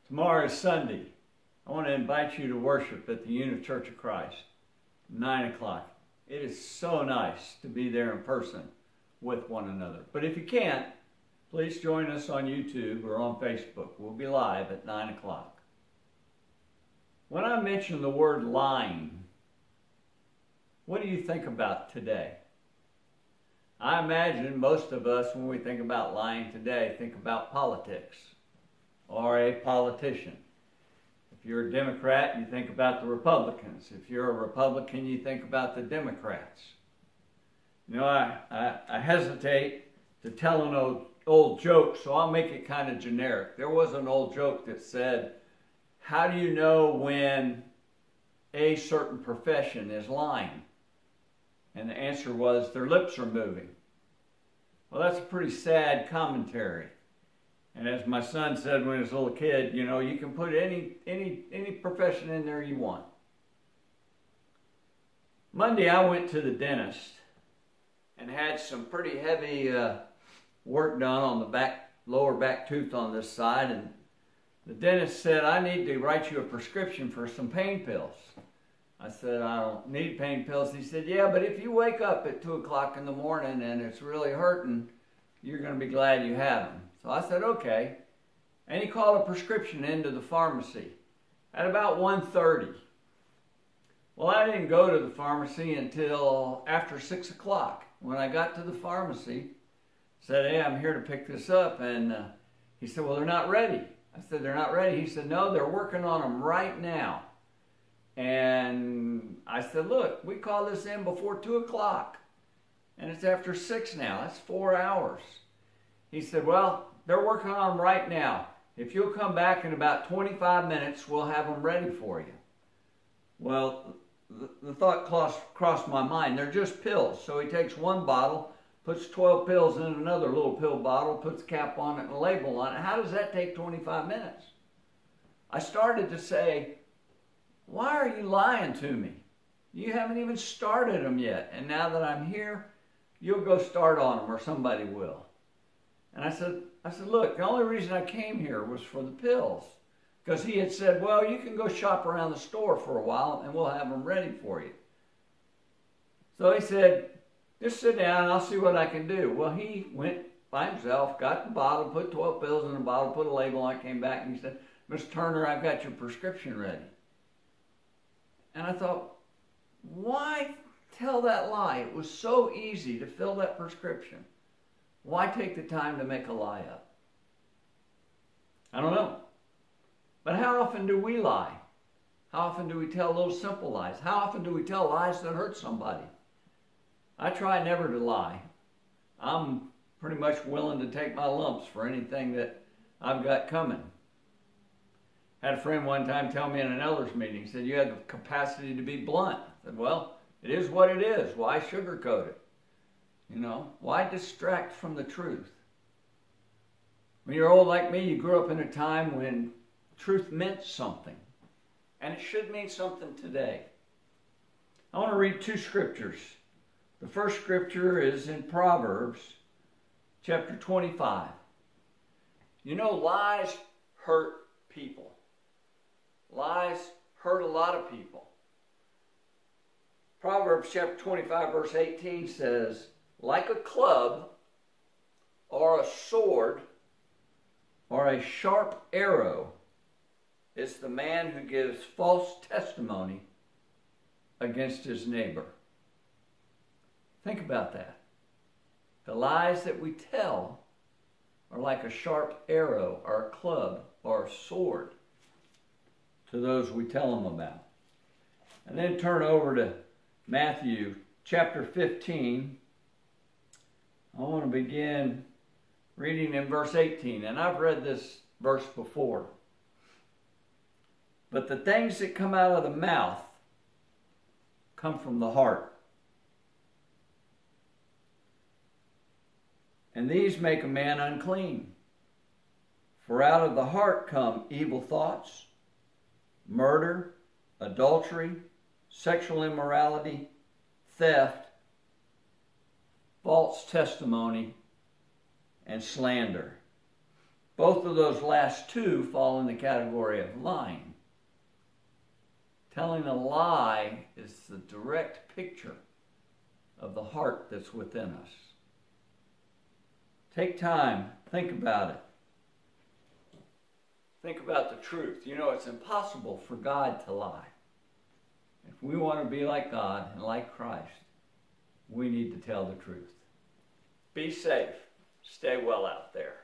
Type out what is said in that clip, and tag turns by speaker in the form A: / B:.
A: Tomorrow is Sunday. I want to invite you to worship at the Unity Church of Christ, 9 o'clock. It is so nice to be there in person with one another. But if you can't, please join us on YouTube or on Facebook. We'll be live at 9 o'clock. When I mention the word lying, what do you think about today? I imagine most of us, when we think about lying today, think about politics or a politician. If you're a Democrat, you think about the Republicans. If you're a Republican, you think about the Democrats. You know, I hesitate to tell an old joke, so I'll make it kind of generic. There was an old joke that said, how do you know when a certain profession is lying? And the answer was, their lips are moving. Well, that's a pretty sad commentary. And as my son said when he was a little kid, you know, you can put any profession in there you want. Monday, I went to the dentist and had some pretty heavy work done on the lower back tooth on this side. And the dentist said, I need to write you a prescription for some pain pills. I said, I don't need pain pills. He said, yeah, but if you wake up at 2 o'clock in the morning and it's really hurting, you're going to be glad you have them. So I said, okay. And he called a prescription into the pharmacy at about 1:30. Well, I didn't go to the pharmacy until after 6 o'clock. When I got to the pharmacy, I said, hey, I'm here to pick this up. And he said, well, they're not ready. I said, they're not ready. He said, no, they're working on them right now. And I said, look, we called this in before 2 o'clock. And it's after 6 now. That's 4 hours. He said, well, they're working on them right now. If you'll come back in about 25 minutes, we'll have them ready for you. Well, the thought crossed my mind. They're just pills. So he takes one bottle, puts 12 pills in another little pill bottle, puts a cap on it and a label on it. How does that take 25 minutes? I started to say, why are you lying to me? You haven't even started them yet. And now that I'm here, you'll go start on them or somebody will. And I said, look, the only reason I came here was for the pills. Because he had said, well, you can go shop around the store for a while and we'll have them ready for you. So he said, just sit down and I'll see what I can do. Well, he went by himself, got the bottle, put 12 pills in the bottle, put a label on it, came back and he said, Mr. Turner, I've got your prescription ready. And I thought, why tell that lie? It was so easy to fill that prescription. Why take the time to make a lie up? I don't know. But how often do we lie? How often do we tell those simple lies? How often do we tell lies that hurt somebody? I try never to lie. I'm pretty much willing to take my lumps for anything that I've got coming. Had a friend one time tell me in an elders meeting, he said, you have the capacity to be blunt. I said, well, it is what it is. Why sugarcoat it? You know, why distract from the truth? When you're old like me, you grew up in a time when truth meant something. And it should mean something today. I want to read two scriptures. The first scripture is in Proverbs chapter 25. You know, lies hurt people. Lies hurt a lot of people. Proverbs chapter 25 verse 18 says, like a club or a sword or a sharp arrow is the man who gives false testimony against his neighbor. Think about that. The lies that we tell are like a sharp arrow or a club or a sword to those we tell them about. And then turn over to Matthew chapter 15. I want to begin reading in verse 18. And I've read this verse before. But the things that come out of the mouth come from the heart. And these make a man unclean. For out of the heart come evil thoughts, murder, adultery, sexual immorality, theft, false testimony, and slander. Both of those last two fall in the category of lying. Telling a lie is the direct picture of the heart that's within us. Take time, think about it. Think about the truth. You know, it's impossible for God to lie. If we want to be like God and like Christ, we need to tell the truth. Be safe. Stay well out there.